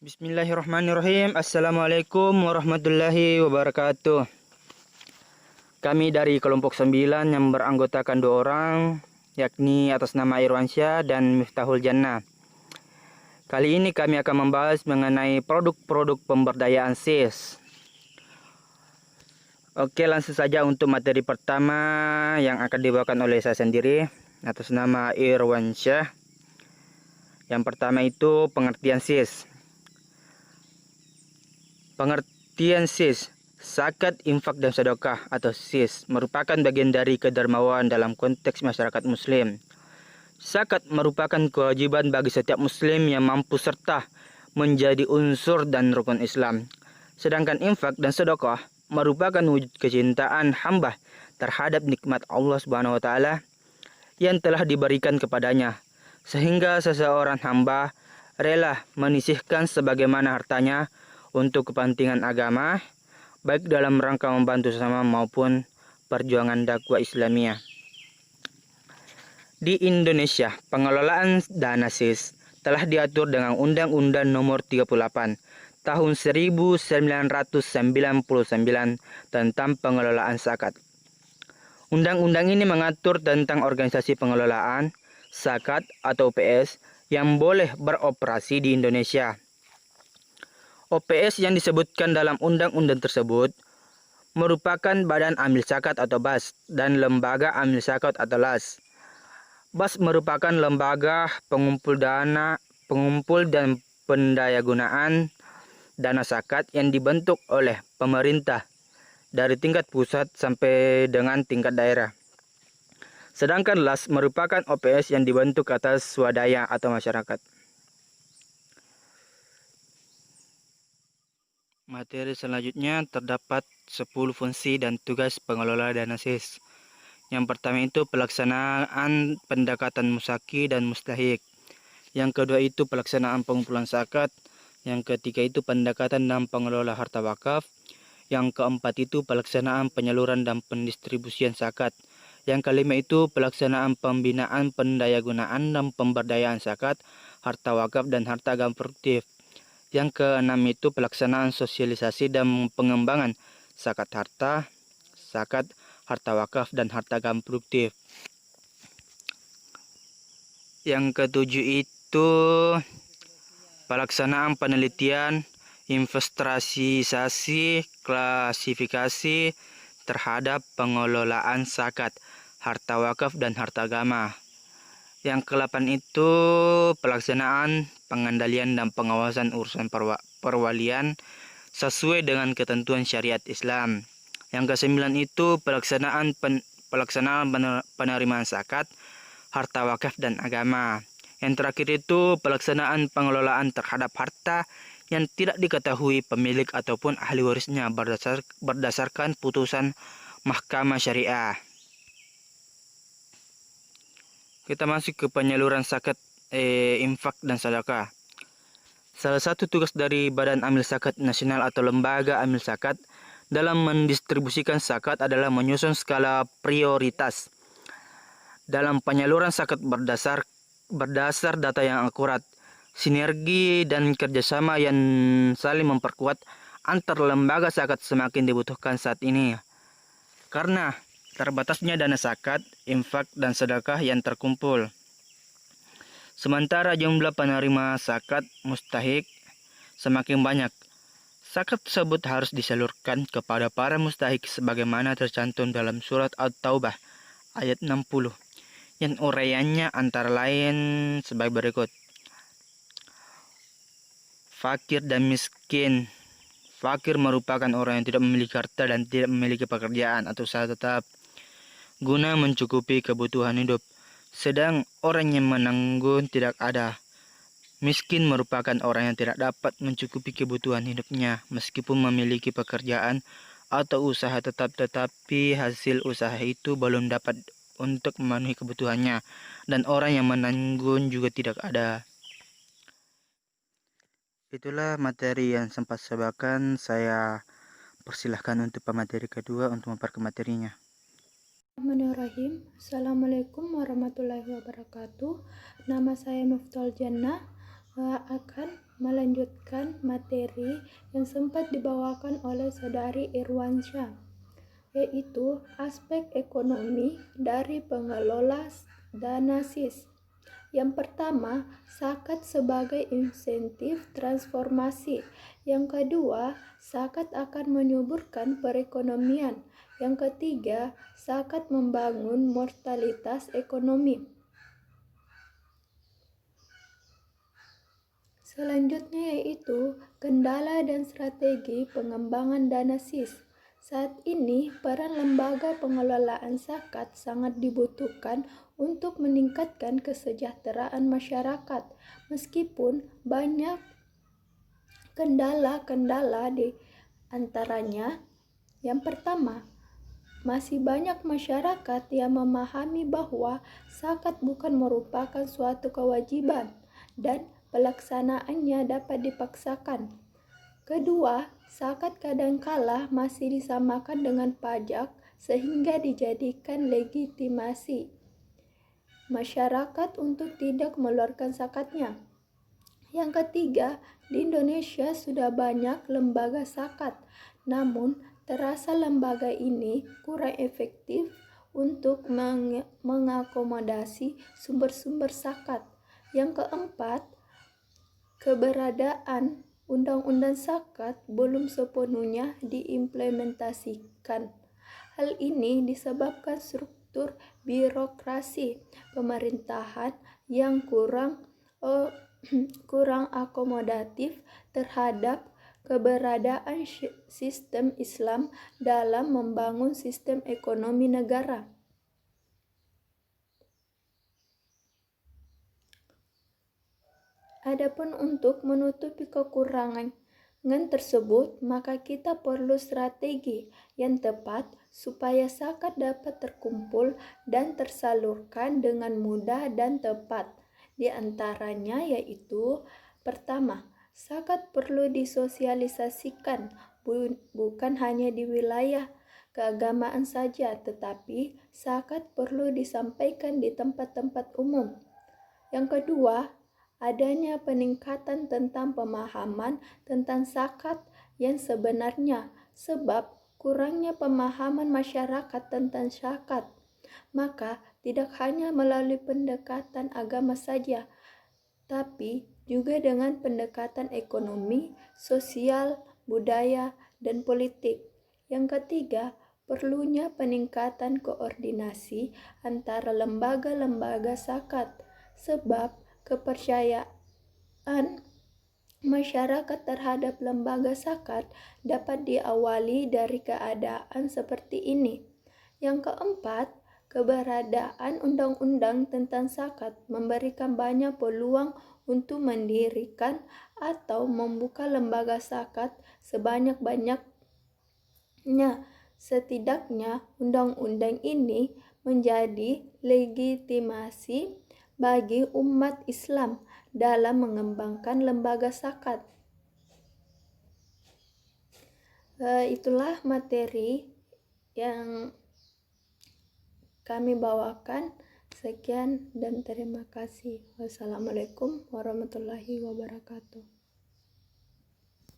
Bismillahirrahmanirrahim. Assalamualaikum warahmatullahi wabarakatuh. Kami dari kelompok 9 yang beranggotakan 2 orang, yakni atas nama Irwansyah dan Miftahul Jannah. Kali ini kami akan membahas mengenai produk-produk pemberdayaan SIS. Oke, langsung saja untuk materi pertama yang akan dibawakan oleh saya sendiri atas nama Irwansyah. Yang pertama itu pengertian SIS. Pengertian SIS, zakat, infak, dan sedekah atau SIS merupakan bagian dari kedermawan dalam konteks masyarakat muslim. Zakat merupakan kewajiban bagi setiap muslim yang mampu serta menjadi unsur dan rukun Islam. Sedangkan infak dan sedekah merupakan wujud kecintaan hamba terhadap nikmat Allah Subhanahu wa taala yang telah diberikan kepadanya, sehingga seseorang hamba rela menyisihkan sebagaimana hartanya untuk kepentingan agama, baik dalam rangka membantu sesama maupun perjuangan dakwah Islamiyah. Di Indonesia, pengelolaan dana SIS telah diatur dengan Undang-Undang Nomor 38 Tahun 1999 tentang pengelolaan zakat. Undang-undang ini mengatur tentang organisasi pengelolaan zakat atau OPS yang boleh beroperasi di Indonesia. OPS yang disebutkan dalam undang-undang tersebut merupakan Badan Amil Zakat atau BAS dan Lembaga Amil Zakat atau LAS. BAS merupakan lembaga pengumpul dan pendayagunaan dana zakat yang dibentuk oleh pemerintah dari tingkat pusat sampai dengan tingkat daerah. Sedangkan LAS merupakan OPS yang dibentuk atas swadaya atau masyarakat. Materi selanjutnya terdapat 10 fungsi dan tugas pengelola dana SIS. Yang pertama itu pelaksanaan pendekatan musaki dan mustahik. Yang kedua itu pelaksanaan pengumpulan zakat. Yang ketiga itu pendekatan dan pengelola harta wakaf. Yang keempat itu pelaksanaan penyaluran dan pendistribusian zakat. Yang kelima itu pelaksanaan pembinaan pendayagunaan dan pemberdayaan zakat, harta wakaf dan harta agama produktif. Yang keenam itu pelaksanaan sosialisasi dan pengembangan zakat, harta wakaf, dan harta agama produktif. Yang ketujuh itu pelaksanaan penelitian, inventarisasi, klasifikasi terhadap pengelolaan zakat, harta wakaf, dan harta agama. Yang ke-8 itu pelaksanaan pengendalian dan pengawasan urusan perwalian sesuai dengan ketentuan syariat Islam. Yang ke-9 itu pelaksanaan penerimaan zakat, harta wakaf, dan agama. Yang terakhir itu pelaksanaan pengelolaan terhadap harta yang tidak diketahui pemilik ataupun ahli warisnya berdasarkan putusan Mahkamah Syariah. Kita masuk ke penyaluran zakat, infak, dan sedekah. Salah satu tugas dari Badan Amil Zakat Nasional atau Lembaga Amil Zakat dalam mendistribusikan zakat adalah menyusun skala prioritas dalam penyaluran zakat berdasar data yang akurat, sinergi dan kerjasama yang saling memperkuat antar lembaga zakat semakin dibutuhkan saat ini. Karena terbatasnya dana zakat, infak, dan sedekah yang terkumpul. Sementara jumlah penerima zakat mustahik semakin banyak. Zakat tersebut harus disalurkan kepada para mustahik sebagaimana tercantum dalam surat At-Taubah ayat 60 yang uraiannya antara lain sebagai berikut. Fakir dan miskin. Fakir merupakan orang yang tidak memiliki harta dan tidak memiliki pekerjaan atau usaha tetap guna mencukupi kebutuhan hidup. Sedang orang yang menanggung tidak ada. Miskin merupakan orang yang tidak dapat mencukupi kebutuhan hidupnya meskipun memiliki pekerjaan atau usaha tetap, tetapi hasil usaha itu belum dapat untuk memenuhi kebutuhannya, dan orang yang menanggung juga tidak ada. Itulah materi yang sempat saya bawakan. Saya persilahkan untuk pemateri kedua untuk memperke materinya. Bismillahirrahmanirrahim. Assalamualaikum warahmatullahi wabarakatuh. Nama saya Miftahul Jannah, akan melanjutkan materi yang sempat dibawakan oleh Saudari Irwansyah, yaitu aspek ekonomi dari pengelola dana SIS. Yang pertama, zakat sebagai insentif transformasi. Yang kedua, zakat akan menyuburkan perekonomian. Yang ketiga, zakat membangun mortalitas ekonomi. Selanjutnya yaitu kendala dan strategi pengembangan dana SIS. Saat ini, peran lembaga pengelolaan zakat sangat dibutuhkan untuk meningkatkan kesejahteraan masyarakat, meskipun banyak kendala-kendala di antaranya. Yang pertama, masih banyak masyarakat yang memahami bahwa zakat bukan merupakan suatu kewajiban dan pelaksanaannya dapat dipaksakan. Kedua, zakat kadangkala masih disamakan dengan pajak sehingga dijadikan legitimasi masyarakat untuk tidak mengeluarkan zakatnya. Yang ketiga, di Indonesia sudah banyak lembaga zakat, namun terasa lembaga ini kurang efektif untuk mengakomodasi sumber-sumber zakat. Yang keempat, keberadaan Undang-Undang Zakat belum sepenuhnya diimplementasikan. Hal ini disebabkan struktur birokrasi pemerintahan yang kurang akomodatif terhadap keberadaan sistem Islam dalam membangun sistem ekonomi negara. Adapun untuk menutupi kekurangan tersebut, maka kita perlu strategi yang tepat supaya zakat dapat terkumpul dan tersalurkan dengan mudah dan tepat. Di antaranya yaitu, pertama, zakat perlu disosialisasikan, bukan hanya di wilayah keagamaan saja, tetapi zakat perlu disampaikan di tempat-tempat umum. Yang kedua, adanya peningkatan tentang pemahaman tentang zakat yang sebenarnya, sebab kurangnya pemahaman masyarakat tentang zakat. Maka tidak hanya melalui pendekatan agama saja, tapi juga dengan pendekatan ekonomi, sosial, budaya, dan politik. Yang ketiga, perlunya peningkatan koordinasi antara lembaga-lembaga zakat, sebab kepercayaan masyarakat terhadap lembaga zakat dapat diawali dari keadaan seperti ini. Yang keempat, keberadaan undang-undang tentang zakat memberikan banyak peluang untuk mendirikan atau membuka lembaga zakat sebanyak-banyaknya. Setidaknya, undang-undang ini menjadi legitimasi bagi umat Islam dalam mengembangkan lembaga zakat. Itulah materi yang kami bawakan. Sekian dan terima kasih. Wassalamualaikum warahmatullahi wabarakatuh.